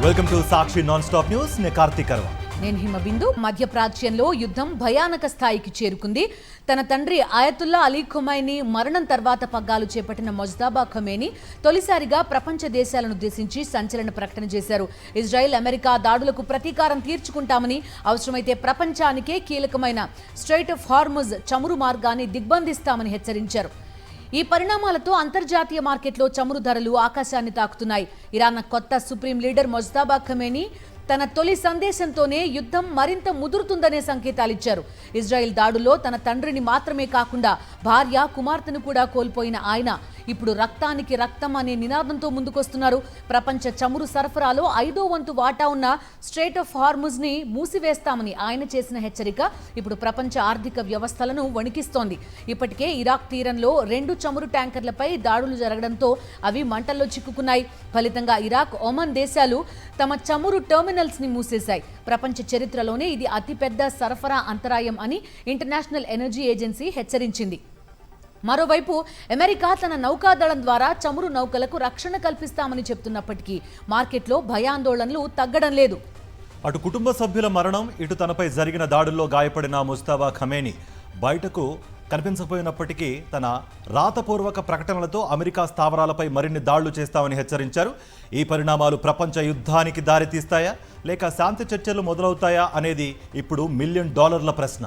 Welcome to Sakshi non stop news. నేను కార్తీక్ అర్వా. నేను హిమబిందు. మధ్యప్రాచ్యంలో యుద్ధం భయానక స్థాయికి చేరుకుంది. తన తండ్రి ఆయతుల్లా అలీ ఖొమైనీ మరణం తర్వాత పగ్గాలు చేపట్టిన మొజ్తబా ఖమేనీ తొలిసారిగా ప్రపంచ దేశాలను ఉద్దేశించి సంచలన ప్రకటన చేశారు. ఇజ్రాయెల్, అమెరికా దాడులకు ప్రతీకారం తీర్చుకుంటామని, అవసరమైతే ప్రపంచానికే కీలకమైన స్ట్రెయిట్ ఆఫ్ హార్ముజ్ చమురు మార్గాన్ని దిగ్బంధిస్తామని హెచ్చరించారు. ఈ పరిణామాలతో అంతర్జాతీయ మార్కెట్లో చమురు ధరలు ఆకాశాన్ని తాకుతున్నాయి. ఇరాన్ కొత్త సుప్రీం లీడర్ మొజ్తబా ఖమేనీ తన తొలి సందేశంతోనే యుద్ధం మరింత ముదురుతుందనే సంకేతాలిచ్చారు. ఇజ్రాయెల్ దాడుల్లో తన తండ్రిని మాత్రమే కాకుండా భార్య, కుమార్తెను కూడా కోల్పోయిన ఆయన ఇప్పుడు రక్తానికి రక్తం అనే నినాదంతో ముందుకొస్తున్నారు. ప్రపంచ చమురు సరఫరాలో 5వ వంతు వాటా ఉన్న స్ట్రెయిట్ ఆఫ్ హార్ముజ్ ని మూసివేస్తామని ఆయన చేసిన హెచ్చరిక ఇప్పుడు ప్రపంచ ఆర్థిక వ్యవస్థలను వణికిస్తోంది. ఇప్పటికే ఇరాక్ తీరంలో 2 చమురు ట్యాంకర్లపై దాడులు జరగడంతో అవి మంటల్లో చిక్కుకున్నాయి. ఫలితంగా ఇరాక్, ఒమన్ దేశాలు తమ చమురు టెర్మినల్స్ ని మూసేశాయి. ప్రపంచ చరిత్రలోనే ఇది అతిపెద్ద సరఫరా అంతరాయం అని ఇంటర్నేషనల్ ఎనర్జీ ఏజెన్సీ హెచ్చరించింది. మరోవైపు అమెరికా తన నౌకాదళం ద్వారా చమురు నౌకలకు రక్షణ కల్పిస్తామని చెప్తున్నప్పటికీ మార్కెట్లో భయాందోళనలు తగ్గడం లేదు. అటు కుటుంబ సభ్యుల మరణం, ఇటు తనపై జరిగిన దాడుల్లో గాయపడిన ముజ్తబా ఖమేనీ బయటకు కనిపించకపోయినప్పటికీ తన రాతపూర్వక ప్రకటనలతో అమెరికా స్థావరాలపై మరిన్ని దాడులు చేస్తామని హెచ్చరించారు. ఈ పరిణామాలు ప్రపంచ యుద్ధానికి దారితీస్తాయా లేక శాంతి చర్చలు మొదలవుతాయా అనేది ఇప్పుడు $1 మిలియన్ ప్రశ్న.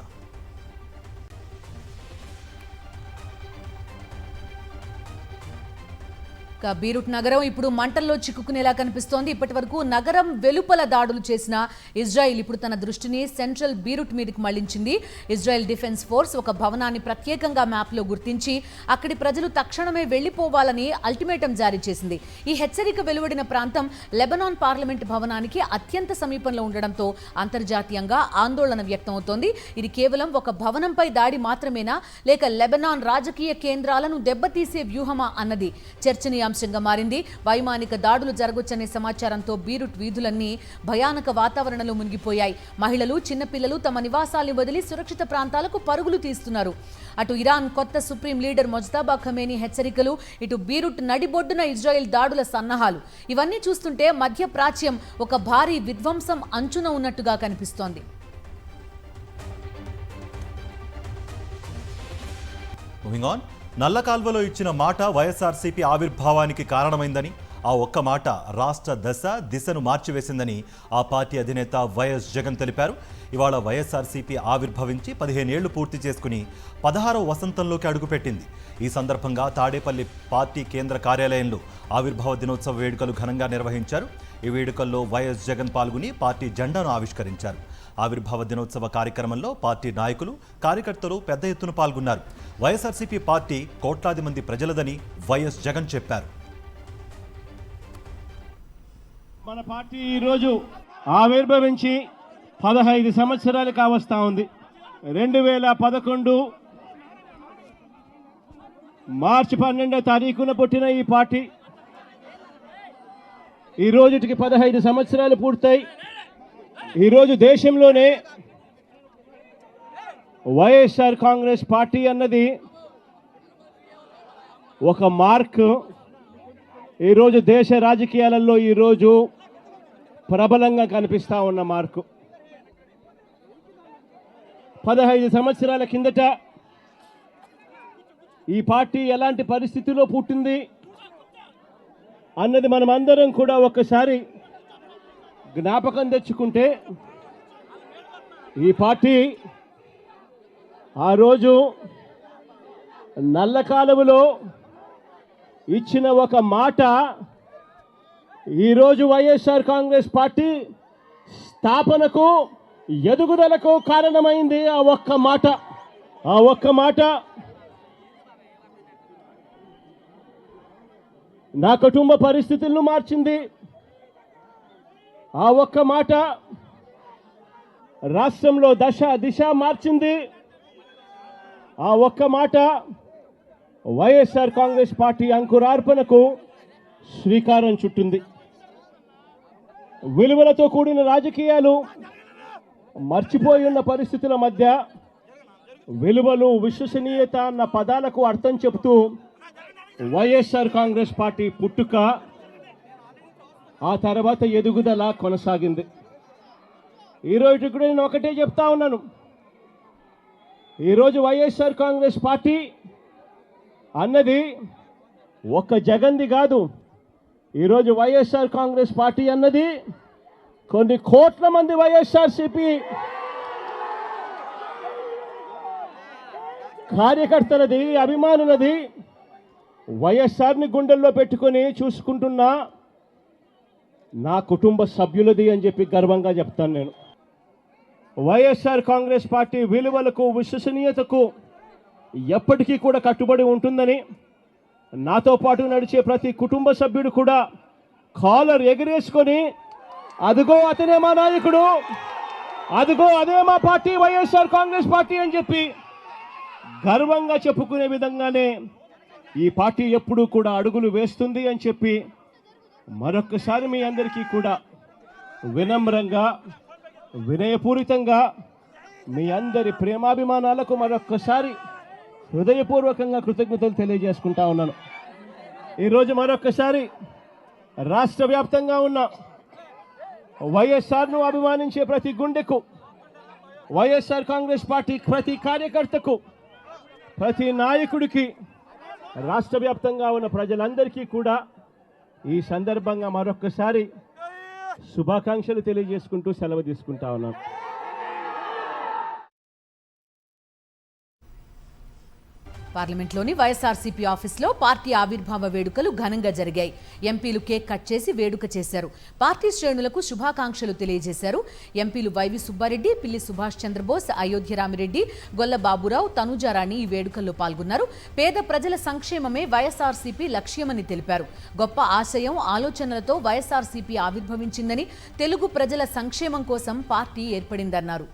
బీరూట్ నగరం ఇప్పుడు మంటల్లో చిక్కుకునేలా కనిపిస్తోంది. ఇప్పటి వరకు నగరం వెలుపల దాడులు చేసిన ఇజ్రాయెల్ ఇప్పుడు తన దృష్టిని సెంట్రల్ బీరూట్ మీదకి మళ్లించింది. ఇజ్రాయెల్ డిఫెన్స్ ఫోర్స్ ఒక భవనాన్ని ప్రత్యేకంగా మ్యాప్లో గుర్తించి అక్కడి ప్రజలు తక్షణమే వెళ్లిపోవాలని అల్టిమేటం జారీ చేసింది. ఈ హెచ్చరిక వెలువడిన ప్రాంతం లెబనాన్ పార్లమెంట్ భవనానికి అత్యంత సమీపంలో ఉండడంతో అంతర్జాతీయంగా ఆందోళన వ్యక్తమవుతోంది. ఇది కేవలం ఒక భవనంపై దాడి మాత్రమేనా లేక లెబనాన్ రాజకీయ కేంద్రాలను దెబ్బతీసే వ్యూహమా అన్నది చర్చనీయాంశంగా మారింది. వైమానిక దాడులు జరగొచ్చనే సమాచారంతో బీరూట్ వీధులన్నీ భయానక వాతావరణంలో మునిగిపోయాయి. మహిళలు, చిన్నపిల్లలు తమ నివాసాలను వదిలి సురక్షిత ప్రాంతాలకు పరుగులు తీస్తున్నారు. అటు ఇరాన్ కొత్త సుప్రీం లీడర్ మొజ్తబా ఖమేనీ హెచ్చరికలు, ఇటు బీరూట్ నడిబొడ్డున ఇజ్రాయెల్ దాడుల సన్నాహాలు, ఇవన్నీ చూస్తుంటే మధ్య ప్రాచ్యం ఒక భారీ విధ్వంసం అంచున ఉన్నట్టుగా కనిపిస్తోంది. Moving on. నల్ల కాల్వలో ఇచ్చిన మాట వైఎస్ఆర్సీపీ ఆవిర్భావానికి కారణమైందని, ఆ ఒక్క మాట రాష్ట్ర దిశను మార్చివేసిందని ఆ పార్టీ అధినేత వైఎస్ జగన్ తెలిపారు. ఇవాళ వైఎస్ఆర్సీపీ ఆవిర్భవించి 15 ఏళ్లు పూర్తి చేసుకుని 16వ వసంతంలోకి అడుగుపెట్టింది. ఈ సందర్భంగా తాడేపల్లి పార్టీ కేంద్ర కార్యాలయంలో ఆవిర్భావ దినోత్సవ వేడుకలు ఘనంగా నిర్వహించారు. ఈ వేడుకల్లో వైఎస్ జగన్ పాల్గొని పార్టీ జెండాను ఆవిష్కరించారు. ఆవిర్భావ దినోత్సవ కార్యక్రమంలో పార్టీ నాయకులు, కార్యకర్తలు పెద్ద ఎత్తున పాల్గొన్నారు. వైఎస్ఆర్సీపీ పార్టీ కోట్లాది మంది ప్రజలదని వైఎస్ జగన్ చెప్పారు. మన పార్టీ ఈరోజు ఆవిర్భవించి 15 సంవత్సరాలు కావస్తా ఉంది. 2011 మార్చి 12వ తారీఖున పుట్టిన ఈ పార్టీ ఈ రోజుకి 15 సంవత్సరాలు పూర్తయి ఈరోజు దేశంలోనే వైఎస్ఆర్ కాంగ్రెస్ పార్టీ అన్నది ఒక మార్క్. ఈరోజు దేశ రాజకీయాలలో ఈరోజు ప్రబలంగా కనిపిస్తూ ఉన్న మార్కు. 15 సంవత్సరాల కిందట ఈ పార్టీ ఎలాంటి పరిస్థితిలో పుట్టింది అన్నది మనం అందరం కూడా ఒక్కసారి జ్ఞాపకం తెచ్చుకుంటే, ఈ పార్టీ ఆ రోజు నల్ల కాలువలో ఇచ్చిన ఒక మాట ఈరోజు వైఎస్ఆర్ కాంగ్రెస్ పార్టీ స్థాపనకు, ఎదుగుదలకు కారణమైంది. ఆ ఒక్క మాట నా కుటుంబ పరిస్థితులను మార్చింది. ఆ ఒక్క మాట రాష్ట్రంలో దిశ మార్చింది. ఆ ఒక్క మాట వైఎస్ఆర్ కాంగ్రెస్ పార్టీ అంకురార్పణకు శ్రీకారం చుట్టింది. విలువలతో కూడిన రాజకీయాలు మర్చిపోయి ఉన్న పరిస్థితుల మధ్య విలువలు, విశ్వసనీయత అన్న పదాలకు అర్థం చెబుతూ వైఎస్ఆర్ కాంగ్రెస్ పార్టీ పుట్టుక ఆ తర్వాత ఎదుగుదల కొనసాగింది. ఈరోజు కూడా నేను ఒకటే చెప్తా ఉన్నాను, ఈరోజు వైఎస్ఆర్ కాంగ్రెస్ పార్టీ అన్నది ఒక్క జగన్ది కాదు. ఈరోజు వైఎస్ఆర్ కాంగ్రెస్ పార్టీ అన్నది కొన్ని కోట్ల మంది వైఎస్ఆర్సీపీ కార్యకర్తలది, అభిమానులది. వైఎస్ఆర్ని గుండెల్లో పెట్టుకొని చూసుకుంటున్న నా కుటుంబ సభ్యులది అని చెప్పి గర్వంగా చెప్తాను నేను. వైఎస్ఆర్ కాంగ్రెస్ పార్టీ విలువలకు, విశ్వసనీయతకు ఎప్పటికీ కూడా కట్టుబడి ఉంటుందని నాతో పాటు నడిచే ప్రతి కుటుంబ సభ్యుడు కూడా కాలర్ ఎగరేసుకొని అదిగో అతనే మా నాయకుడు, అదిగో అదే మా పార్టీ వైఎస్ఆర్ కాంగ్రెస్ పార్టీ అని చెప్పి గర్వంగా చెప్పుకునే విధంగానే ఈ పార్టీ ఎప్పుడూ కూడా అడుగులు వేస్తుంది అని చెప్పి మరొక్కసారి మీ అందరికీ కూడా వినమ్రంగా, వినయపూరితంగా మీ అందరి ప్రేమాభిమానాలకు మరొక్కసారి హృదయపూర్వకంగా కృతజ్ఞతలు తెలియజేసుకుంటా ఉన్నాను. ఈరోజు మరొక్కసారి రాష్ట్ర వ్యాప్తంగా ఉన్న వైఎస్ఆర్ను అభిమానించే ప్రతి గుండెకు, వైఎస్ఆర్ కాంగ్రెస్ పార్టీ ప్రతి కార్యకర్తకు, ప్రతి నాయకుడికి, రాష్ట్ర వ్యాప్తంగా ఉన్న ప్రజలందరికీ కూడా ఈ సందర్భంగా మరొక్కసారి శుభాకాంక్షలు తెలియజేసుకుంటూ సెలవు తీసుకుంటా ఉన్నాను. పార్లమెంట్లోని వైఎస్ఆర్సీపీ ఆఫీసులో పార్టీ ఆవిర్భావ వేడుకలు ఘనంగా జరిగాయి. ఎంపీలు కేక్ కట్ చేసి వేడుక చేశారు. పార్టీ శ్రేణులకు శుభాకాంక్షలు తెలియజేశారు. ఎంపీలు వైవి సుబ్బారెడ్డి, పిల్లి సుభాష్ చంద్రబోస్, అయోధ్య రామిరెడ్డి, గొల్ల బాబురావు, తనుజారాణి ఈ వేడుకల్లో పాల్గొన్నారు. పేద ప్రజల సంక్షేమమే వైఎస్ఆర్సీపీ లక్ష్యమని తెలిపారు. గొప్ప ఆశయం, ఆలోచనలతో వైఎస్ఆర్సీపీ ఆవిర్భవించిందని, తెలుగు ప్రజల సంక్షేమం కోసం పార్టీ ఏర్పడిందన్నారు.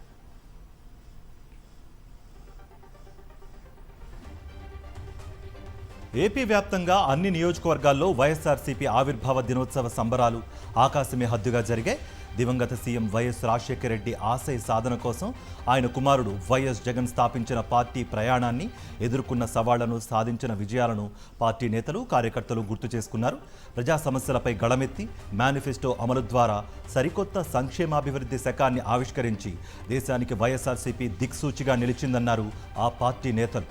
ఏపీ వ్యాప్తంగా అన్ని నియోజకవర్గాల్లో వైఎస్ఆర్సీపీ ఆవిర్భావ దినోత్సవ సంబరాలు ఆకాశమే హద్దుగా జరిగాయి. దివంగత సీఎం వైఎస్ రాజశేఖర రెడ్డి ఆశయ సాధన కోసం ఆయన కుమారుడు వైఎస్ జగన్ స్థాపించిన పార్టీ ప్రయాణాన్ని, ఎదుర్కొన్న సవాళ్లను, సాధించిన విజయాలను పార్టీ నేతలు, కార్యకర్తలు గుర్తు చేసుకున్నారు. ప్రజా సమస్యలపై గళమెత్తి మేనిఫెస్టో అమలు ద్వారా సరికొత్త సంక్షేమాభివృద్ధి శకాన్ని ఆవిష్కరించి దేశానికి వైఎస్ఆర్సీపీ దిక్సూచిగా నిలిచిందన్నారు ఆ పార్టీ నేతలు.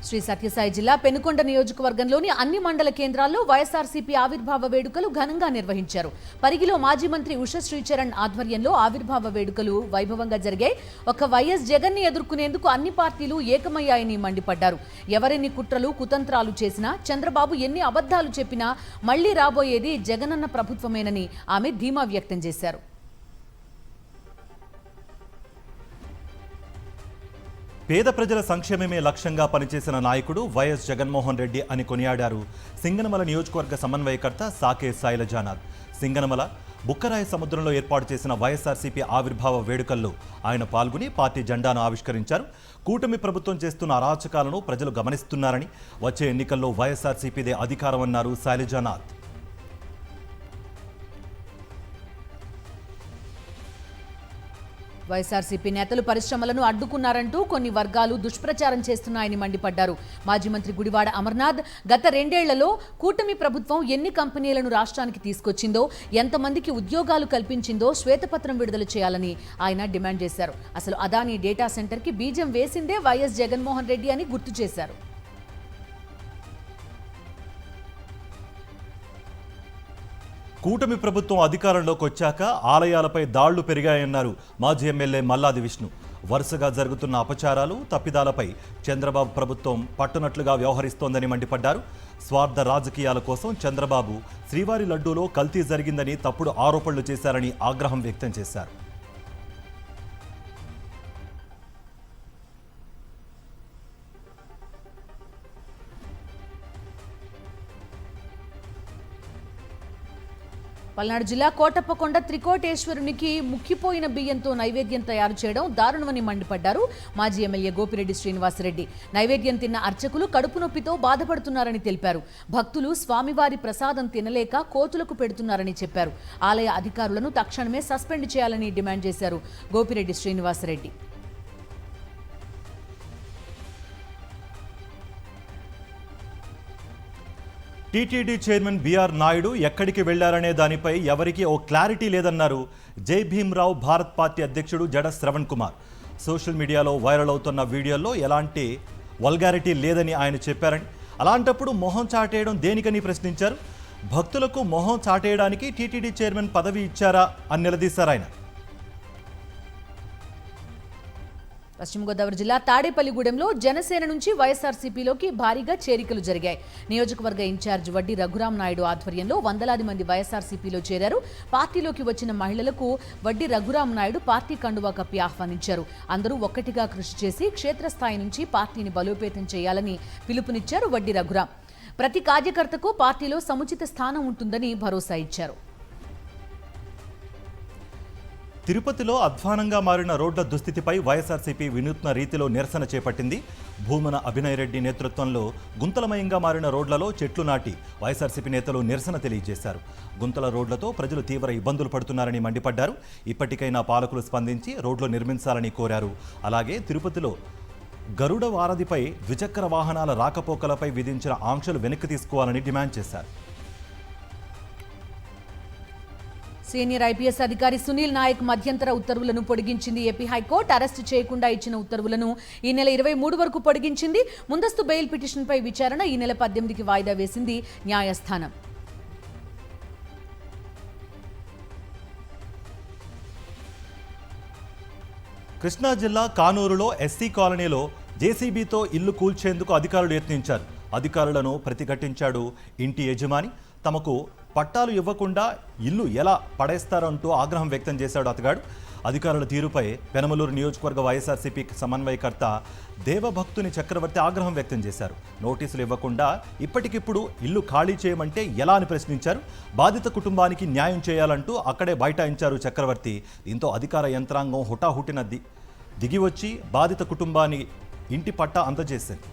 శ్రీ సత్యసాయి జిల్లా పెనుకొండ నియోజకవర్గంలోని అన్ని మండల కేంద్రాల్లో వైఎస్ఆర్సీపీ ఆవిర్భావ వేడుకలు ఘనంగా నిర్వహించారు. పరిగిలో మాజీ మంత్రి ఉషా శ్రీచరణ్ ఆధ్వర్యంలో ఆవిర్భావ వేడుకలు వైభవంగా జరిగాయి. ఒక వైఎస్ జగన్ ని ఎదుర్కొనేందుకు అన్ని పార్టీలు ఏకమయ్యాయని మండిపడ్డారు. ఎవరెన్ని కుట్రలు, కుతంత్రాలు చేసినా, చంద్రబాబు ఎన్ని అబద్ధాలు చెప్పినా మళ్లీ రాబోయేది జగనన్న ప్రభుత్వమేనని ఆమె ధీమా వ్యక్తం చేశారు. పేద ప్రజల సంక్షేమమే లక్ష్యంగా పనిచేసిన నాయకుడు వైఎస్ జగన్మోహన్ రెడ్డి అని కొనియాడారు సింగనమల నియోజకవర్గ సమన్వయకర్త సాకే శైలజానాథ్. సింగనమల బుక్కరాయ సముద్రంలో ఏర్పాటు చేసిన వైఎస్ఆర్సీపీ ఆవిర్భావ వేడుకల్లో ఆయన పాల్గొని పార్టీ జెండాను ఆవిష్కరించారు. కూటమి ప్రభుత్వం చేస్తున్న అరాచకాలను ప్రజలు గమనిస్తున్నారని, వచ్చే ఎన్నికల్లో వైఎస్ఆర్సీపీదే అధికారమన్నారు శైలజానాథ్. వైఎస్ఆర్సీపీ నేతలు పరిశ్రమలను అడ్డుకున్నారంటూ కొన్ని వర్గాలు దుష్ప్రచారం చేస్తున్నాయని మండిపడ్డారు. మాజీ మంత్రి గుడివాడ అమర్నాథ్ గత 2 ఏళ్లలో కూటమి ప్రభుత్వం ఎన్ని కంపెనీలను రాష్ట్రానికి తీసుకొచ్చిందో, ఎంతమందికి ఉద్యోగాలు కల్పించిందో శ్వేతపత్రం విడుదల చేయాలని ఆయన డిమాండ్ చేశారు. అసలు అదానీ డేటా సెంటర్కి బీజం వేసిందే వైఎస్ జగన్మోహన్ రెడ్డి అని గుర్తు చేశారు. కూటమి ప్రభుత్వం అధికారంలోకి వచ్చాక ఆలయాలపై దాళ్లు పెరిగాయన్నారు మాజీ ఎమ్మెల్యే మల్లాది విష్ణు. వరుసగా జరుగుతున్న అపచారాలు, తప్పిదాలపై చంద్రబాబు ప్రభుత్వం పట్టునట్లుగా వ్యవహరిస్తోందని మండిపడ్డారు. స్వార్థ రాజకీయాల కోసం చంద్రబాబు శ్రీవారి లడ్డూలో కల్తీ జరిగిందని తప్పుడు ఆరోపణలు చేశారని ఆగ్రహం వ్యక్తం చేశారు. పల్నాడు జిల్లా కోటప్పకొండ త్రికోటేశ్వరునికి ముక్కిపోయిన బియ్యంతో నైవేద్యం తయారు చేయడం దారుణమని మండిపడ్డారు మాజీ ఎమ్మెల్యే గోపిరెడ్డి శ్రీనివాసరెడ్డి. నైవేద్యం తిన్న అర్చకులు కడుపు నొప్పితో బాధపడుతున్నారని తెలిపారు. భక్తులు స్వామివారి ప్రసాదం తినలేక కోతులకు పెడుతున్నారని చెప్పారు. ఆలయ అధికారులను తక్షణమే సస్పెండ్ చేయాలని డిమాండ్ చేశారు Gopireddy Srinivasareddy. TTD chairman BR Naidu ఎక్కడికి వెళ్లారనే దానిపై ఎవరికీ ఓ క్లారిటీ లేదన్నారు జై భీమ్రావ్ భారత్ పార్టీ అధ్యక్షుడు జడ శ్రవణ్ కుమార్. సోషల్ మీడియాలో వైరల్ అవుతున్న వీడియోల్లో ఎలాంటి వల్గారిటీ లేదని ఆయన చెప్పారని, అలాంటప్పుడు మొహం చాటేయడం దేనికని ప్రశ్నించారు. భక్తులకు మొహం చాటేయడానికి టీటీడీ చైర్మన్ పదవి ఇచ్చారా అని నిలదీశారు ఆయన. పశ్చిమ గోదావరి జిల్లా తాడేపల్లిగూడెంలో జనసేన నుంచి వైఎస్ఆర్సీపీలోకి భారీగా చేరికలు జరిగాయి. నియోజకవర్గ ఇన్ఛార్జ్ వడ్డీ రఘురాం నాయుడు ఆధ్వర్యంలో వందలాది మంది వైఎస్ఆర్సీపీలో చేరారు. పార్టీలోకి వచ్చిన మహిళలకు వడ్డీ రఘురాం నాయుడు పార్టీ కండువా కప్పి ఆహ్వానించారు. అందరూ ఒక్కటిగా కృషి చేసి క్షేత్రస్థాయి నుంచి పార్టీని బలోపేతం చేయాలని పిలుపునిచ్చారు వడ్డీ రఘురాం. ప్రతి కార్యకర్తకు పార్టీలో సముచిత స్థానం ఉంటుందని భరోసా ఇచ్చారు. తిరుపతిలో అధ్వానంగా మారిన రోడ్ల దుస్థితిపై వైఎస్ఆర్సీపీ వినూత్న రీతిలో నిరసన చేపట్టింది. భూమన అభినయ్ రెడ్డి నేతృత్వంలో గుంతలమయంగా మారిన రోడ్లలో చెట్లు నాటి వైఎస్ఆర్సీపీ నేతలు నిరసన తెలియజేశారు. గుంతల రోడ్లతో ప్రజలు తీవ్ర ఇబ్బందులు పడుతున్నారని మండిపడ్డారు. ఇప్పటికైనా పాలకులు స్పందించి రోడ్లు నిర్మించాలని కోరారు. అలాగే తిరుపతిలో గరుడ వారధిపై ద్విచక్ర వాహనాల రాకపోకలపై విధించిన ఆంక్షలు వెనక్కి తీసుకోవాలని డిమాండ్ చేశారు. సీనియర్ ఐపీఎస్ అధికారి సునీల్ నాయక్ మధ్యంతర ఉత్తర్వులను పొడిగించింది ఏపీ హైకోర్టు. అరెస్టు చేయకుండా ఇచ్చిన ఉత్తర్వులను ఈ నెల 23 వరకు పొడిగించింది. ముందస్తు బెయిల్ పిటిషన్పై విచారణ ఈ నెల 18కి వాయిదా వేసింది న్యాయస్థానం. కృష్ణా జిల్లా కానూరులో ఎస్సీ కాలనీలో జేసీబీతో ఇల్లు కూల్చేందుకు అధికారులు యత్నించారు. అధికారులను ప్రతిఘటించాడు ఇంటి యజమాని. తమకు పట్టాలు ఇవ్వకుండా ఇల్లు ఎలా పడేస్తారంటూ ఆగ్రహం వ్యక్తం చేశాడు అతగాడు. అధికారుల తీరుపై పెనమలూరు నియోజకవర్గ వైఎస్ఆర్సీపీ సమన్వయకర్త దేవభక్తుని చక్రవర్తి ఆగ్రహం వ్యక్తం చేశారు. నోటీసులు ఇవ్వకుండా ఇప్పటికిప్పుడు ఇల్లు ఖాళీ చేయమంటే ఎలా అని ప్రశ్నించారు. బాధిత కుటుంబానికి న్యాయం చేయాలంటూ అక్కడే బైఠాయించారు చక్రవర్తి. దీంతో అధికార యంత్రాంగం హుటాహుటిన దిగివచ్చి బాధిత కుటుంబాన్ని ఇంటి పట్టా అందజేసింది.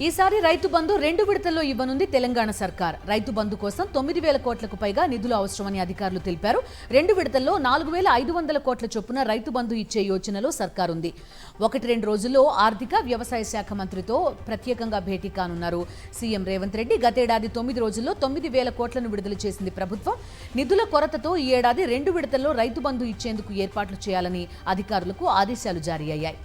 ఈసారి రైతు బంధు 2 విడతల్లో ఇవ్వనుంది తెలంగాణ సర్కార్. రైతు బంధు కోసం 9,000 కోట్లకు పైగా నిధులు అవసరమని అధికారులు తెలిపారు. 2 విడతల్లో 4,500 కోట్ల చొప్పున రైతు బంధు ఇచ్చే యోచనలో సర్కార్ ఉంది. 1-2 రోజుల్లో ఆర్థిక వ్యవసాయ శాఖ మంత్రితో ప్రత్యేకంగా భేటీ కానున్నారు సీఎం రేవంత్ రెడ్డి. గతేడాది 9 రోజుల్లో 9,000 కోట్లను విడుదల చేసింది ప్రభుత్వం. నిధుల కొరతతో ఈ ఏడాది 2 విడతల్లో రైతు బంధు ఇచ్చేందుకు ఏర్పాట్లు చేయాలని అధికారులకు ఆదేశాలు జారీ అయ్యాయి.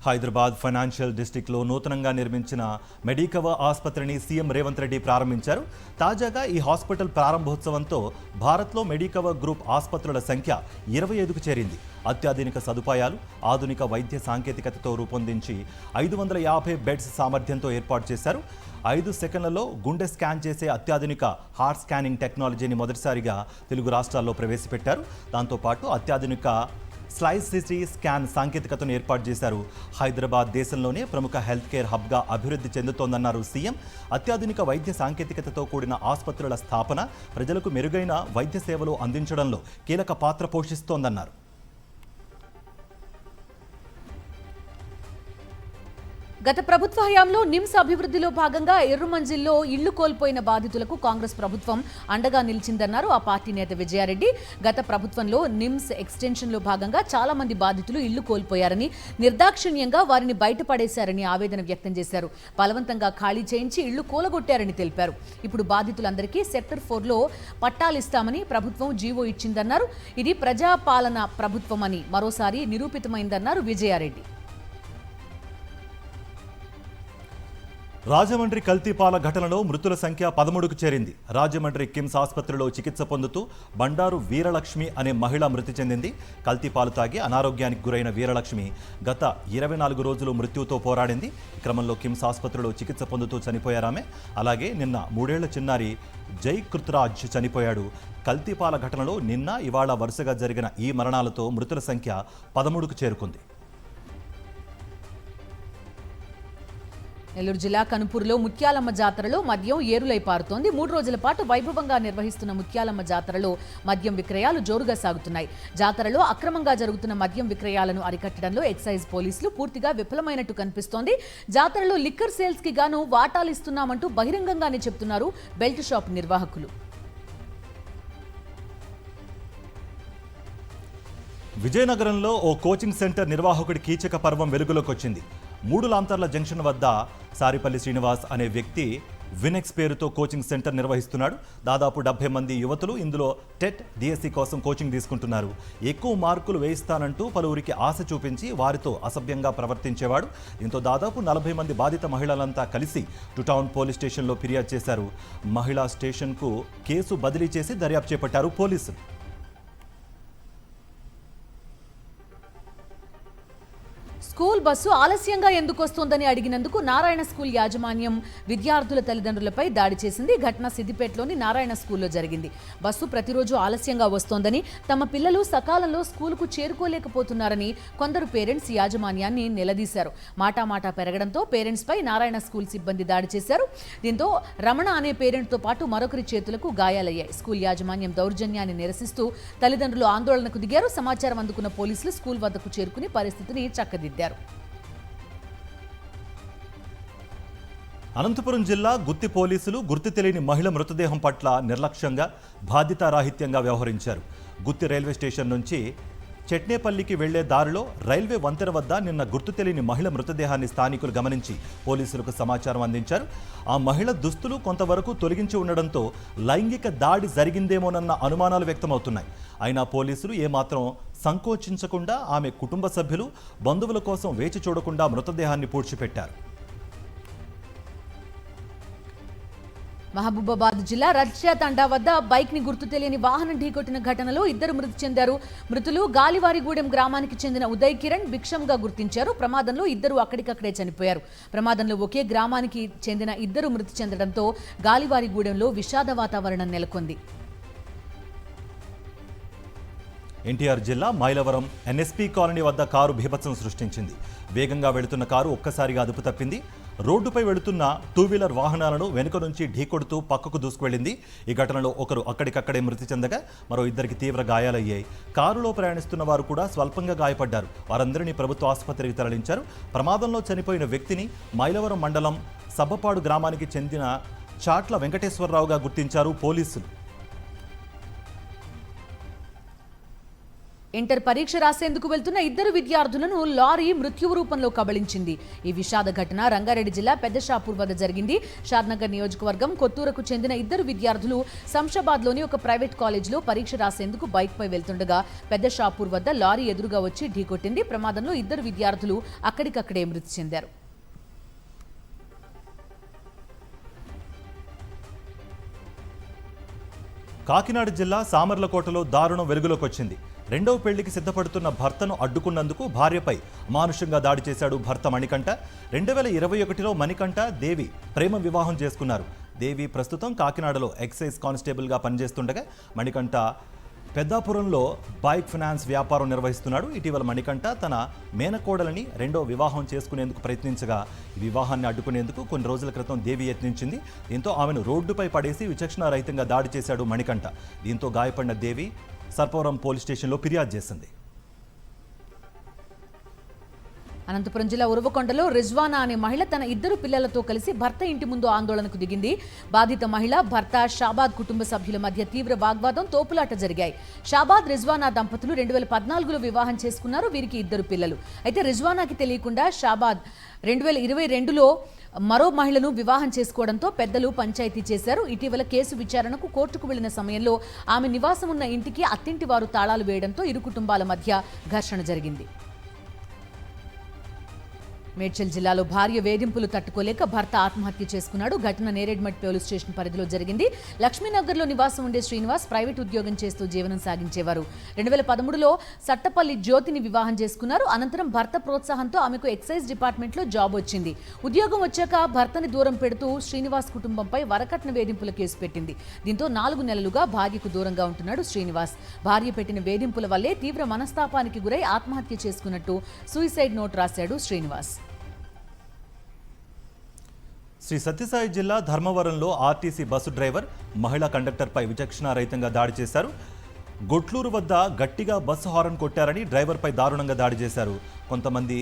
హైదరాబాద్ ఫైనాన్షియల్ డిస్ట్రిక్ట్లో నూతనంగా నిర్మించిన మెడికవర్ ఆసుపత్రిని సీఎం రేవంత్ రెడ్డి ప్రారంభించారు. తాజాగా ఈ హాస్పిటల్ ప్రారంభోత్సవంతో భారత్లో మెడికవర్ గ్రూప్ ఆసుపత్రుల సంఖ్య 25కు చేరింది. అత్యాధునిక సదుపాయాలు, ఆధునిక వైద్య సాంకేతికతతో రూపొందించి 550 బెడ్స్ సామర్థ్యంతో ఏర్పాటు చేశారు. 5 సెకండ్లలో గుండె స్కాన్ చేసే అత్యాధునిక హార్ట్ స్కానింగ్ టెక్నాలజీని మొదటిసారిగా తెలుగు రాష్ట్రాల్లో ప్రవేశపెట్టారు. దాంతోపాటు అత్యాధునిక స్లైస్ సిటీ స్కాన్ సాంకేతికతను ఏర్పాటు చేశారు. హైదరాబాద్ దేశంలోనే ప్రముఖ హెల్త్ కేర్ హబ్గా అభివృద్ధి చెందుతోందన్నారు సీఎం. అత్యాధునిక వైద్య సాంకేతికతతో కూడిన ఆసుపత్రుల స్థాపన ప్రజలకు మెరుగైన వైద్య సేవలు అందించడంలో కీలక పాత్ర పోషిస్తోందన్నారు. గత ప్రభుత్వ హయాంలో నిమ్స్ అభివృద్ధిలో భాగంగా ఎర్రమంజిల్లో ఇళ్లు కోల్పోయిన బాధితులకు కాంగ్రెస్ ప్రభుత్వం అండగా నిలిచిందన్నారు ఆ పార్టీ నేత విజయారెడ్డి. గత ప్రభుత్వంలో నిమ్స్ ఎక్స్టెన్షన్లో భాగంగా చాలా మంది బాధితులు ఇళ్లు కోల్పోయారని, నిర్దాక్షిణ్యంగా వారిని బయటపడేశారని ఆవేదన వ్యక్తం చేశారు. బలవంతంగా ఖాళీ చేయించి ఇళ్లు కూలగొట్టారని తెలిపారు. ఇప్పుడు బాధితులందరికీ సెక్టర్ 4లో పట్టాలిస్తామని ప్రభుత్వం జీవో ఇచ్చిందన్నారు. ఇది ప్రజాపాలన ప్రభుత్వమని మరోసారి నిరూపితమైందన్నారు విజయారెడ్డి. రాజమండ్రి కల్తీపాల ఘటనలో మృతుల సంఖ్య 13కు చేరింది. రాజమండ్రి కిమ్స్ ఆసుపత్రిలో చికిత్స పొందుతూ బండారు వీరలక్ష్మి అనే మహిళ మృతి చెందింది. కల్తీపాలు తాగి అనారోగ్యానికి గురైన వీరలక్ష్మి గత 24 రోజులు మృత్యుతో పోరాడింది. క్రమంలో కిమ్స్ ఆసుపత్రిలో చికిత్స పొందుతూ చనిపోయారామె. అలాగే నిన్న 3 ఏళ్ల చిన్నారి జై కృతరాజ్ చనిపోయాడు. కల్తీపాల ఘటనలో నిన్న ఇవాళ వరుసగా జరిగిన ఈ మరణాలతో మృతుల సంఖ్య 13కు చేరుకుంది. నెల్లూరు జిల్లా కనుపూరులో ముత్యాలమ్మ జాతరలో మద్యం ఏరులై పారుతోంది. 3 రోజుల పాటు వైభవంగా నిర్వహిస్తున్న ముత్యాలమ్మ జాతరలో మద్యం విక్రయాలు జోరుగా సాగుతున్నాయి. జాతరలో అక్రమంగా జరుగుతున్న మద్యం విక్రయాలను అరికట్టడంలో ఎక్సైజ్ పోలీసులు పూర్తిగా విఫలమైనట్టు కనిపిస్తోంది. జాతరలో లిక్కర్ సేల్స్ కి గాను వాటాలు ఇస్తున్నామంటూ బహిరంగంగానే చెప్తున్నారు బెల్ట్ షాప్ నిర్వాహకులు. విజయనగరంలో ఓ కోచింగ్ సెంటర్ నిర్వాహకుడి కీచక పర్వం వెలుగులోకి వచ్చింది. మూడు లాంతర్ల జంక్షన్ వద్ద సారిపల్లి శ్రీనివాస్ అనే వ్యక్తి వినెక్స్ పేరుతో కోచింగ్ సెంటర్ నిర్వహిస్తున్నాడు. దాదాపు 70 మంది యువతులు ఇందులో టెట్, డిఎస్సి కోసం కోచింగ్ తీసుకుంటున్నారు. ఎక్కువ మార్కులు వేయిస్తానంటూ పలువురికి ఆశ చూపించి వారితో అసభ్యంగా ప్రవర్తించేవాడు. దీంతో దాదాపు 40 మంది బాధిత మహిళలంతా కలిసి టౌన్ పోలీస్ స్టేషన్లో ఫిర్యాదు చేశారు. మహిళా స్టేషన్కు కేసు బదిలీ చేసి దర్యాప్తు చేపట్టారు పోలీసులు. స్కూల్ బస్సు ఆలస్యంగా ఎందుకు వస్తోందని అడిగినందుకు నారాయణ స్కూల్ యాజమాన్యం విద్యార్థుల తల్లిదండ్రులపై దాడి చేసింది. ఘటన సిద్దిపేటలోని నారాయణ స్కూల్లో జరిగింది. బస్సు ప్రతిరోజు ఆలస్యంగా వస్తోందని, తమ పిల్లలు సకాలంలో స్కూలుకు చేరుకోలేకపోతున్నారని కొందరు పేరెంట్స్ యాజమాన్యాన్ని నిలదీశారు. మాటామాటా పెరగడంతో పేరెంట్స్పై నారాయణ స్కూల్ సిబ్బంది దాడి చేశారు. దీంతో రమణ అనే పేరెంట్తో పాటు మరొకరి చేతులకు గాయాలయ్యాయి. స్కూల్ యాజమాన్యం దౌర్జన్యాన్ని నిరసిస్తూ తల్లిదండ్రులు ఆందోళనకు దిగారు. సమాచారం అందుకున్న పోలీసులు స్కూల్ వద్దకు చేరుకుని పరిస్థితిని చక్కదిద్దారు. అనంతపురం జిల్లా గుత్తి పోలీసులు గుర్తు తెలియని మహిళ మృతదేహం పట్ల నిర్లక్ష్యంగా, బాధ్యతారాహిత్యంగా వ్యవహరించారు. గుత్తి రైల్వే స్టేషన్ నుంచి చెట్నేపల్లికి వెళ్లే దారిలో రైల్వే వంతెన వద్ద నిన్న గుర్తు తెలియని మహిళ మృతదేహాన్ని స్థానికులు గమనించి పోలీసులకు సమాచారం అందించారు. ఆ మహిళ దుస్తులు కొంతవరకు తొలగించి ఉండడంతో లైంగిక దాడి జరిగిందేమోనన్న అనుమానాలు వ్యక్తమవుతున్నాయి. అయినా పోలీసులు ఏమాత్రం సంకోచించకుండా ఆమె కుటుంబ సభ్యులు, బంధువుల కోసం వేచి చూడకుండా మృతదేహాన్ని పూడ్చిపెట్టారు. మహబూబాబాద్ జిల్లా రష్యా తండా వద్ద బైక్ ని గుర్తు తెలియని వాహనం ఢీకొట్టిన ఘటనలో 2 మృతి చెందారు. మృతులు గాలివారిగూడెం గ్రామానికి చెందిన ఉదయ్ కిరణ్, భిక్షంగా గుర్తించారు. ప్రమాదంలో 2 అక్కడికక్కడే చనిపోయారు. ప్రమాదంలో ఒకే గ్రామానికి చెందిన 2 మృతి చెందడంతో గాలివారిగూడెంలో విషాద వాతావరణం నెలకొంది. ఎన్టీఆర్ జిల్లా మైలవరం ఎన్ఎస్పీ కాలనీ వద్ద కారు బీభత్సం సృష్టించింది. వేగంగా వెళుతున్న కారు ఒక్కసారిగా అదుపు తప్పింది. రోడ్డుపై వెళుతున్న 2 వీలర్ వాహనాలను వెనుక నుంచి ఢీకొడుతూ పక్కకు దూసుకువెళ్లింది. ఈ ఘటనలో ఒకరు అక్కడికక్కడే మృతి చెందగా మరో 2కి తీవ్ర గాయాలయ్యాయి. కారులో ప్రయాణిస్తున్న వారు కూడా స్వల్పంగా గాయపడ్డారు. వారందరినీ ప్రభుత్వ ఆసుపత్రికి తరలించారు. ప్రమాదంలో చనిపోయిన వ్యక్తిని మైలవరం మండలం సబ్బపాడు గ్రామానికి చెందిన చాట్ల వెంకటేశ్వరరావుగా గుర్తించారు పోలీసులు. ఇంటర్ పరీక్ష రాసేందుకు వెళ్తున్న 2 విద్యార్థులను లారీ మృత్యువు రూపంలో కబళించింది. ఈ విషాద ఘటన రంగారెడ్డి జిల్లా పెద్దషాపూర్ వద్ద జరిగింది. షాద్నగర్ నియోజకవర్గం కొత్తూరుకు చెందిన 2 విద్యార్థులు శంషాబాద్లోని ఒక ప్రైవేట్ కాలేజీలో పరీక్ష రాసేందుకు బైక్పై వెళ్తుండగా పెద్దషాపూర్ వద్ద లారీ ఎదురుగా వచ్చి ఢీకొట్టింది. ప్రమాదంలో 2 విద్యార్థులు అక్కడికక్కడే మృతి చెందారు. కాకినాడ జిల్లా సామర్లకోటలో దారుణం వెలుగులోకి వచ్చింది. రెండవ పెళ్లికి సిద్ధపడుతున్న భర్తను అడ్డుకున్నందుకు భార్యపై మానుషంగా దాడి చేశాడు భర్త మణికంఠ. 2021లో మణికంఠ, దేవి ప్రేమ వివాహం చేసుకున్నారు. దేవి ప్రస్తుతం కాకినాడలో ఎక్సైజ్ కానిస్టేబుల్గా పనిచేస్తుండగా మణికంఠ పెద్దాపురంలో బైక్ ఫైనాన్స్ వ్యాపారం నిర్వహిస్తున్నాడు. ఇటీవల మణికంఠ తన మేనకోడలని రెండో వివాహం చేసుకునేందుకు ప్రయత్నించగా ఈ వివాహాన్ని అడ్డుకునేందుకు కొన్ని రోజుల క్రితం దేవి యత్నించింది. దీంతో ఆమెను రోడ్డుపై పడేసి విచక్షణారహితంగా దాడి చేశాడు మణికంఠ. దీంతో గాయపడిన దేవి సర్పవరం పోలీస్ స్టేషన్లో ఫిర్యాదు చేసింది. అనంతపురం జిల్లా ఉరవకొండలో రిజ్వానా అనే మహిళ తన 2 పిల్లలతో కలిసి భర్త ఇంటి ముందు ఆందోళనకు దిగింది. బాధిత మహిళ, భర్త షాబాద్ కుటుంబ సభ్యుల మధ్య తీవ్ర వాగ్వాదం, తోపులాట జరిగాయి. షాబాద్, రిజ్వానా దంపతులు 2014లో వివాహం చేసుకున్నారు. వీరికి 2 పిల్లలు. అయితే రిజ్వానాకి తెలియకుండా షాబాద్ 2022లో మరో మహిళను వివాహం చేసుకోవడంతో పెద్దలు పంచాయతీ చేశారు. ఇటీవల కేసు విచారణకు కోర్టుకు వెళ్లిన సమయంలో ఆమె నివాసం ఉన్న ఇంటికి అత్తింటి వారు తాళాలు వేయడంతో ఇరు కుటుంబాల మధ్య ఘర్షణ జరిగింది. మేడ్చల్ జిల్లాలో భార్య వేధింపులు తట్టుకోలేక భర్త ఆత్మహత్య చేసుకున్నాడు. ఘటన నేరేడ్మెట్ పోలీస్ స్టేషన్ పరిధిలో జరిగింది. లక్ష్మీనగర్లో నివాసం ఉండే శ్రీనివాస్ ప్రైవేట్ ఉద్యోగం చేస్తూ జీవనం సాగించేవారు. 2013లో సట్టపల్లి జ్యోతిని వివాహం చేసుకున్నారు. అనంతరం భర్త ప్రోత్సాహంతో ఆమెకు ఎక్సైజ్ డిపార్ట్మెంట్లో జాబ్ వచ్చింది. ఉద్యోగం వచ్చాక భర్తని దూరం పెడుతూ శ్రీనివాస్ కుటుంబంపై వరకట్న వేధింపుల కేసు పెట్టింది. దీంతో 4 నెలలుగా భార్యకు దూరంగా ఉంటున్నాడు శ్రీనివాస్. భార్య పెట్టిన వేధింపుల వల్లే తీవ్ర మనస్తాపానికి గురై ఆత్మహత్య చేసుకున్నట్టు సూసైడ్ నోట్ రాశాడు శ్రీనివాస్. శ్రీ సత్యసాయి జిల్లా ధర్మవరంలో ఆర్టీసీ బస్సు డ్రైవర్ మహిళా కండక్టర్పై విచక్షణారహితంగా దాడి చేశారు. గొట్లూరు వద్ద గట్టిగా బస్సు హారన్ కొట్టారని డ్రైవర్పై దారుణంగా దాడి చేశారు. కొంతమంది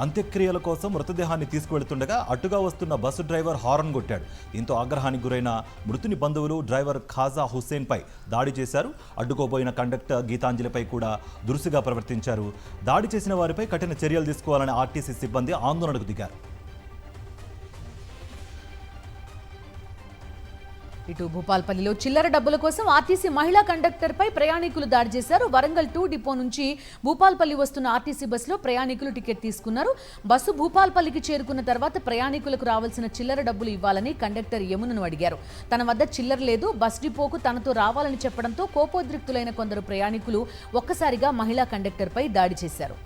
అంత్యక్రియల కోసం మృతదేహాన్ని తీసుకువెళ్తుండగా అటుగా వస్తున్న బస్సు డ్రైవర్ హారన్ కొట్టాడు. దీంతో ఆగ్రహానికి గురైన మృతుని బంధువులు డ్రైవర్ ఖాజా హుస్సేన్పై దాడి చేశారు. అడ్డుకోబోయిన కండక్టర్ గీతాంజలిపై కూడా దురుసుగా ప్రవర్తించారు. దాడి చేసిన వారిపై కఠిన చర్యలు తీసుకోవాలని ఆర్టీసీ సిబ్బంది ఆందోళనకు దిగారు. ఇటు భూపాల్పల్లిలో చిల్లర డబ్బుల కోసం ఆర్టీసీ మహిళా కండక్టర్పై ప్రయాణికులు దాడి చేశారు. వరంగల్ 2 డిపో నుంచి భూపాల్పల్లి వస్తున్న ఆర్టీసీ బస్సులో ప్రయాణికులు టికెట్ తీసుకున్నారు. బస్సు భూపాల్పల్లికి చేరుకున్న తర్వాత ప్రయాణికులకు రావాల్సిన చిల్లర డబ్బులు ఇవ్వాలని కండక్టర్ యమునను అడిగారు. తన వద్ద చిల్లర లేదు, బస్ డిపోకు తనతో రావాలని చెప్పడంతో కోపోద్రిక్తులైన కొందరు ప్రయాణికులు ఒక్కసారిగా మహిళా కండక్టర్పై దాడి చేశారు.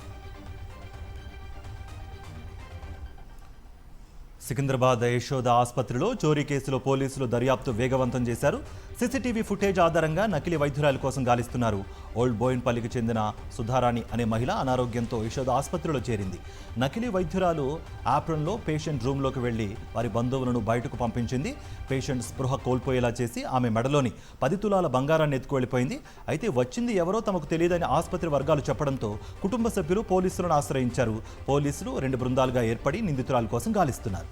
సికింద్రాబాద్ యశోద ఆసుపత్రిలో చోరీ కేసులో పోలీసులు దర్యాప్తు వేగవంతం చేశారు. సీసీటీవీ ఫుటేజ్ ఆధారంగా నకిలీ వైద్యురాల కోసం గాలిస్తున్నారు. ఓల్డ్ బోయిన్పల్లికి చెందిన సుధారాణి అనే మహిళ అనారోగ్యంతో యశోద ఆసుపత్రిలో చేరింది. నకిలీ వైద్యురాలు ఆప్రన్లో పేషెంట్ రూమ్లోకి వెళ్లి వారి బంధువులను బయటకు పంపించింది. పేషెంట్ స్పృహ కోల్పోయేలా చేసి ఆమె మెడలోని 10 తులాల బంగారాన్ని ఎత్తుకువెళ్లిపోయింది. అయితే వచ్చింది ఎవరో తమకు తెలియదని ఆసుపత్రి వర్గాలు చెప్పడంతో కుటుంబ సభ్యులు పోలీసులను ఆశ్రయించారు. పోలీసులు 2 బృందాలుగా ఏర్పడి నిందితురాల కోసం గాలిస్తున్నారు.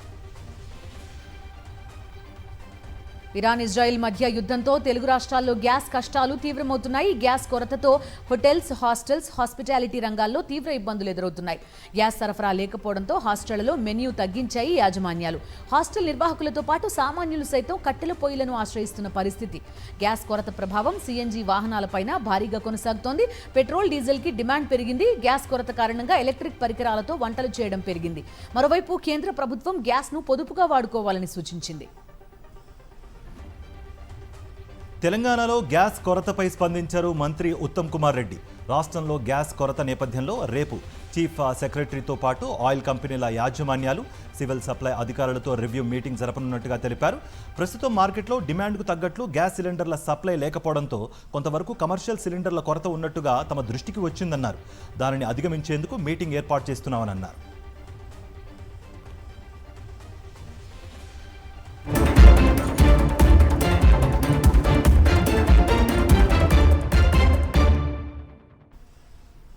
ఇరాన్ ఇజ్రాయెల్ మధ్య యుద్ధంతో తెలుగు రాష్ట్రాల్లో గ్యాస్ కష్టాలు తీవ్రమవుతున్నాయి. గ్యాస్ కొరతతో హోటల్స్, హాస్టల్స్, హాస్పిటాలిటీ రంగాల్లో తీవ్ర ఇబ్బందులు ఎదురవుతున్నాయి. గ్యాస్ సరఫరా లేకపోవడంతో హాస్టళ్లలో మెన్యూ తగ్గించాయి యాజమాన్యాలు. హాస్టల్ నిర్వాహకులతో పాటు సామాన్యులు సైతం కట్టెల పొయ్యిలను ఆశ్రయిస్తున్న పరిస్థితి. గ్యాస్ కొరత ప్రభావం సిఎన్జి వాహనాలపైన భారీగా కొనసాగుతోంది. పెట్రోల్, డీజిల్ కి డిమాండ్ పెరిగింది. గ్యాస్ కొరత కారణంగా ఎలక్ట్రిక్ పరికరాలతో వంటలు చేయడం పెరిగింది. మరోవైపు కేంద్ర ప్రభుత్వం గ్యాస్ను పొదుపుగా వాడుకోవాలని సూచించింది. తెలంగాణలో గ్యాస్ కొరతపై స్పందించారు మంత్రి ఉత్తమ్ కుమార్ రెడ్డి. రాష్ట్రంలో గ్యాస్ కొరత నేపథ్యంలో రేపు చీఫ్ సెక్రటరీతో పాటు ఆయిల్ కంపెనీల యాజమాన్యాలు, సివిల్ సప్లై అధికారులతో రివ్యూ మీటింగ్ జరపనున్నట్టుగా తెలిపారు. ప్రస్తుతం మార్కెట్లో డిమాండ్కు తగ్గట్లు గ్యాస్ సిలిండర్ల సప్లై లేకపోవడంతో కొంతవరకు కమర్షియల్ సిలిండర్ల కొరత ఉన్నట్టుగా తమ దృష్టికి వచ్చిందన్నారు. దానిని అధిగమించేందుకు మీటింగ్ ఏర్పాటు చేస్తున్నామని అన్నారు.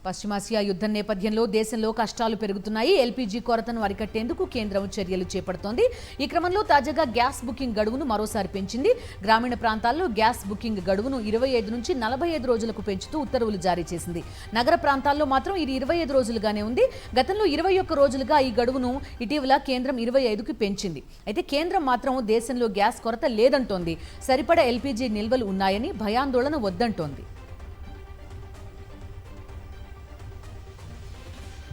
పశ్చిమాసియా యుద్ధం నేపథ్యంలో దేశంలో కష్టాలు పెరుగుతున్నాయి. ఎల్పీజీ కొరతను అరికట్టేందుకు కేంద్రం చర్యలు చేపడుతోంది. ఈ క్రమంలో తాజాగా గ్యాస్ బుకింగ్ గడువును మరోసారి పెంచింది. గ్రామీణ ప్రాంతాల్లో గ్యాస్ బుకింగ్ గడువును 25 నుంచి 45 రోజులకు పెంచుతూ ఉత్తర్వులు జారీ చేసింది. నగర ప్రాంతాల్లో మాత్రం ఇది 25 రోజులుగానే ఉంది. గతంలో 21 రోజులుగా ఈ గడువును ఇటీవల కేంద్రం 25కి పెంచింది. అయితే కేంద్రం మాత్రం దేశంలో గ్యాస్ కొరత లేదంటోంది. సరిపడా ఎల్పీజీ నిల్వలు ఉన్నాయని భయాందోళన వద్దంటోంది.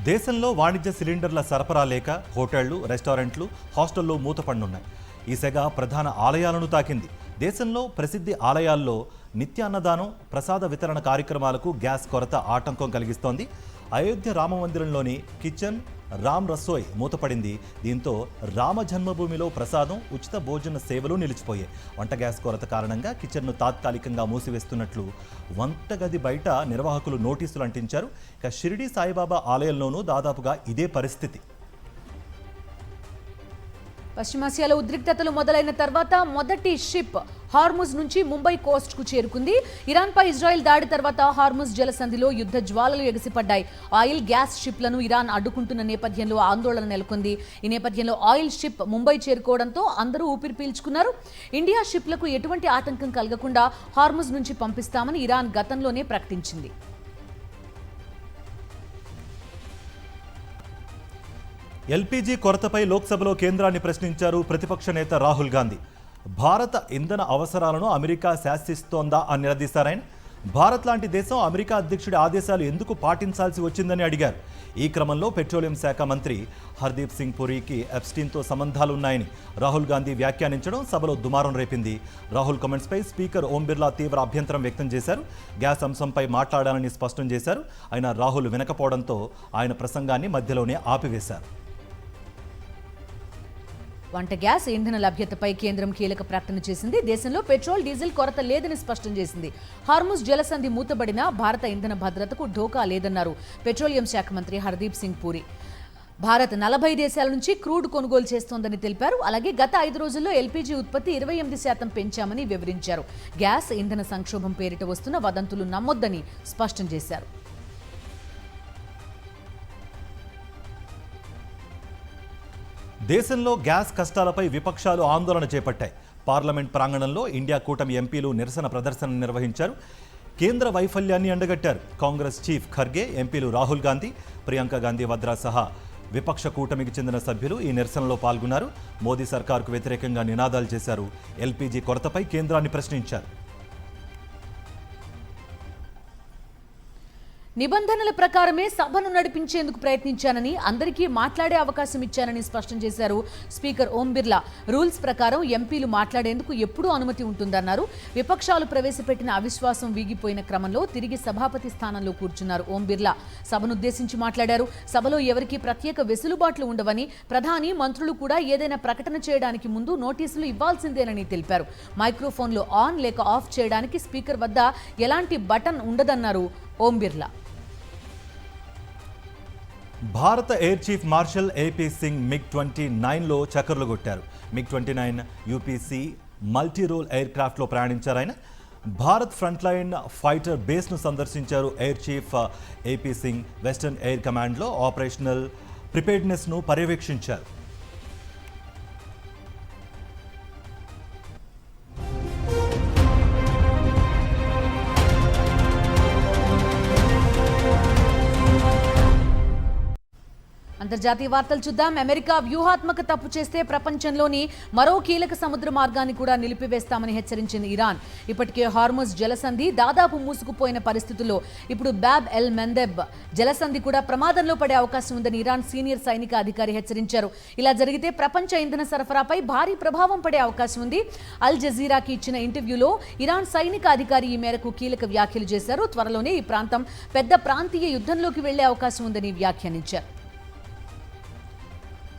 దేశంలో వాణిజ్య సిలిండర్ల సరఫరా లేక హోటళ్లు, రెస్టారెంట్లు, హాస్టళ్లు మూతపడనున్నాయి. ఈ సెగ ప్రధాన ఆలయాలను తాకింది. దేశంలో ప్రసిద్ధి ఆలయాల్లో నిత్యాన్నదానం, ప్రసాద వితరణ కార్యక్రమాలకు గ్యాస్ కొరత ఆటంకం కలిగిస్తోంది. అయోధ్య రామమందిరంలోని కిచెన్, రామ్ రసోయ్ మూతపడింది. దీంతో రామ జన్మభూమిలో ప్రసాదం, ఉచిత భోజన సేవలు నిలిచిపోయాయి. వంట గ్యాస్ కొరత కారణంగా కిచెన్ను తాత్కాలికంగా మూసివేస్తున్నట్లు వంటగది బయట నిర్వాహకులు నోటీసులు అంటించారు. ఇక షిరిడి సాయిబాబా ఆలయంలోనూ దాదాపుగా ఇదే పరిస్థితి. పశ్చిమాసియాలో ఉద్రిక్తతలు మొదలైన తర్వాత మొదటి షిప్ హార్ముజ్ నుంచి ముంబై కోస్ట్కు చేరుకుంది. ఇరాన్పై ఇజ్రాయెల్ దాడి తర్వాత హార్ముజ్ జలసంధిలో యుద్ధ జ్వాలలు ఎగిసిపడ్డాయి. ఆయిల్, గ్యాస్ షిప్లను ఇరాన్ అడ్డుకుంటున్న నేపథ్యంలో ఆందోళన నెలకొంది. ఈ నేపథ్యంలో ఆయిల్ షిప్ ముంబై చేరుకోవడంతో అందరూ ఊపిరి పీల్చుకున్నారు. ఇండియా షిప్లకు ఎటువంటి ఆటంకం కలగకుండా హార్ముజ్ నుంచి పంపిస్తామని ఇరాన్ గతంలోనే ప్రకటించింది. ఎల్పీజీ కొరతపై లోక్సభలో కేంద్రాన్ని ప్రశ్నించారు ప్రతిపక్ష నేత రాహుల్ గాంధీ. భారత ఇంధన అవసరాలను అమెరికా శాసిస్తోందా అని నిలదీశారాయన. భారత్ లాంటి దేశం అమెరికా అధ్యక్షుడి ఆదేశాలు ఎందుకు పాటించాల్సి వచ్చిందని అడిగారు. ఈ క్రమంలో పెట్రోలియం శాఖ మంత్రి హర్దీప్ సింగ్ పురీకి ఎప్స్టీన్తో సంబంధాలున్నాయని రాహుల్ గాంధీ వ్యాఖ్యానించడం సభలో దుమారం రేపింది. రాహుల్ కామెంట్స్పై స్పీకర్ ఓం బిర్లా తీవ్ర అభ్యంతరం వ్యక్తం చేశారు. గ్యాస్ అంశంపై మాట్లాడాలని స్పష్టం చేశారు. అయినా రాహుల్ వినకపోవడంతో ఆయన ప్రసంగాన్ని మధ్యలోనే ఆపివేశారు. వంట గ్యాస్, ఇంధన లభ్యతపై కేంద్రం కీలక ప్రకటన చేసింది. దేశంలో పెట్రోల్, డీజిల్ కొరత లేదని స్పష్టం చేసింది. హార్ముజ్ జలసంధి మూతబడినా భారత ఇంధన భద్రతకు ఢోకా లేదన్నారు పెట్రోలియం శాఖ మంత్రి హర్దీప్ సింగ్ పూరి. భారత్ 40 దేశాల నుంచి క్రూడ్ కొనుగోలు చేస్తోందని తెలిపారు. అలాగే గత 5 రోజుల్లో ఎల్పీజీ ఉత్పత్తి 28% పెంచామని వివరించారు. గ్యాస్, ఇంధన సంక్షోభం పేరిట వస్తున్న వదంతులు నమ్మొద్దని స్పష్టం చేశారు. దేశంలో గ్యాస్ కష్టాలపై విపక్షాలు ఆందోళన చేపట్టాయి. పార్లమెంట్ ప్రాంగణంలో ఇండియా కూటమి ఎంపీలు నిరసన ప్రదర్శన నిర్వహించారు. కేంద్ర వైఫల్యాన్ని ఎండగట్టారు. కాంగ్రెస్ చీఫ్ ఖర్గే, ఎంపీలు రాహుల్ గాంధీ, ప్రియాంక గాంధీ వద్రా సహా విపక్ష కూటమికి చెందిన సభ్యులు ఈ నిరసనలో పాల్గొన్నారు. మోదీ సర్కారుకు వ్యతిరేకంగా నినాదాలు చేశారు. ఎల్పీజీ కొరతపై కేంద్రాన్ని ప్రశ్నించారు. నిబంధనల ప్రకారమే సభను నడిపించేందుకు ప్రయత్నించానని, అందరికీ మాట్లాడే అవకాశం ఇచ్చానని స్పష్టం చేశారు స్పీకర్ ఓం బిర్లా. రూల్స్ ప్రకారం ఎంపీలు మాట్లాడేందుకు ఎప్పుడూ అనుమతి ఉంటుందన్నారు. విపక్షాలు ప్రవేశపెట్టిన అవిశ్వాసం వీగిపోయిన క్రమంలో తిరిగి సభాపతి స్థానంలో కూర్చున్నారు ఓం బిర్లా. సభనుద్దేశించి మాట్లాడారు. సభలో ఎవరికీ ప్రత్యేక వెసులుబాట్లు ఉండవని, ప్రధాని, మంత్రులు కూడా ఏదైనా ప్రకటన చేయడానికి ముందు నోటీసులు ఇవ్వాల్సిందేనని తెలిపారు. మైక్రోఫోన్లో ఆన్ లేక ఆఫ్ చేయడానికి స్పీకర్ వద్ద ఎలాంటి బటన్ ఉండదన్నారు ఓం బిర్లా. భారత air chief marshal A P Singh MiG-29లో చక్కర్లు కొట్టారు. MiG-29 యూపీసీ మల్టీ రోల్ ఎయిర్ క్రాఫ్ట్లో ప్రయాణించారు ఆయన. భారత్ ఫ్రంట్ లైన్ ఫైటర్ బేస్ను సందర్శించారు air chief A P Singh. Western air కమాండ్లో ఆపరేషనల్ ప్రిపేర్డ్నెస్ను పర్యవేక్షించారు. అంతర్జాతీయ వార్తలు చూద్దాం. అమెరికా వ్యూహాత్మక తప్పు చేస్తే ప్రపంచంలోని మరో కీలక సముద్ర మార్గాన్ని కూడా నిలిపివేస్తామని హెచ్చరించింది ఇరాన్. ఇప్పటికే హార్ముజ్ జలసంధి దాదాపు మూసుకుపోయిన పరిస్థితుల్లో ఇప్పుడు బాబ్ ఎల్ మందెబ్ జలసంధి కూడా ప్రమాదంలో పడే అవకాశం ఉందని ఇరాన్ సీనియర్ సైనిక అధికారి హెచ్చరించారు. ఇలా జరిగితే ప్రపంచ ఇంధన సరఫరాపై భారీ ప్రభావం పడే అవకాశం ఉంది. అల్ జజీరాకి ఇచ్చిన ఇంటర్వ్యూలో ఇరాన్ సైనిక అధికారి ఈ మేరకు కీలక వ్యాఖ్యలు చేశారు. త్వరలోనే ఈ ప్రాంతం పెద్ద ప్రాంతీయ యుద్ధంలోకి వెళ్లే అవకాశం ఉందని వ్యాఖ్యానించారు.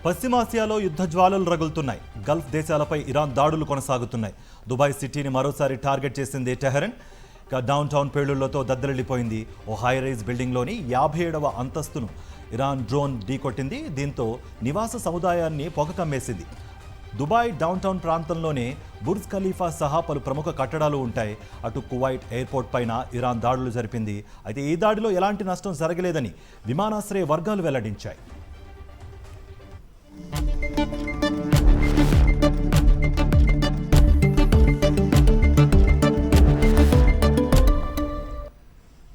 పశ్చిమాసియాలో యుద్ధ జ్వాలలు రగులుతున్నాయి. గల్ఫ్ దేశాలపై ఇరాన్ దాడులు కొనసాగుతున్నాయి. దుబాయ్ సిటీని మరోసారి టార్గెట్ చేసింది టెహరన్. డౌన్ టౌన్ పేలుళ్లతో దద్దరిల్లిపోయింది. ఓ హై రైజ్ బిల్డింగ్లోని 57వ అంతస్తును ఇరాన్ డ్రోన్ ఢీకొట్టింది. దీంతో నివాస సముదాయాన్ని పొగ కమ్మేసింది. దుబాయ్ డౌన్ టౌన్ ప్రాంతంలోనే బుర్జ్ ఖలీఫా సహా పలు ప్రముఖ కట్టడాలు ఉంటాయి. అటు కువైట్ ఎయిర్పోర్ట్ పైన ఇరాన్ దాడులు జరిపింది. అయితే ఈ దాడిలో ఎలాంటి నష్టం జరగలేదని విమానాశ్రయ వర్గాలు వెల్లడించాయి.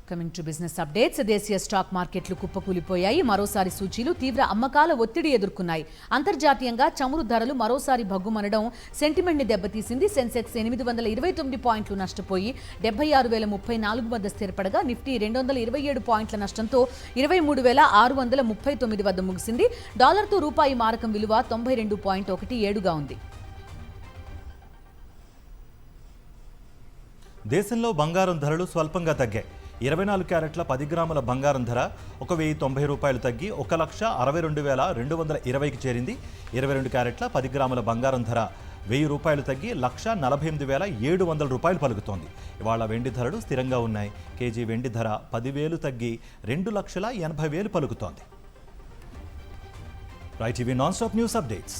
Coming to business updates. దేశీయ స్టాక్ మార్కెట్లు కుప్పకూలిపోయాయి. మరోసారి సూచీలు తీవ్ర అమ్మకాల ఒత్తిడి ఎదుర్కొన్నాయి. అంతర్జాతీయంగా చమురు ధరలు మరోసారి భగ్గుమనడం సెంటిమెంట్ని దెబ్బతీసింది. సెన్సెక్స్ 829 పాయింట్లు నష్టపోయి 76,034 వద్ద స్థిరపడగా నిఫ్టీ 227 పాయింట్ల నష్టంతో 23,639 వద్ద ముగిసింది. డాలర్తో రూపాయి మారకం విలువ 92.17గా ఉంది. దేశంలో బంగారం ధరలు స్వల్పంగా తగ్గాయి. 24 క్యారెట్ల 10 గ్రాముల బంగారం ధర 1,090 రూపాయలు తగ్గి 1,62,220కి చేరింది. 22 క్యారెట్ల 10 గ్రాముల బంగారం ధర 1,000 రూపాయలు తగ్గి 1,48,700 రూపాయలు పలుకుతోంది. ఇవాళ వెండి ధరలు స్థిరంగా ఉన్నాయి. కేజీ వెండి ధర 10,000 తగ్గి 2,80,000 పలుకుతోంది. రైట్, ఇవి నాన్ స్టాప్ న్యూస్ అప్డేట్స్.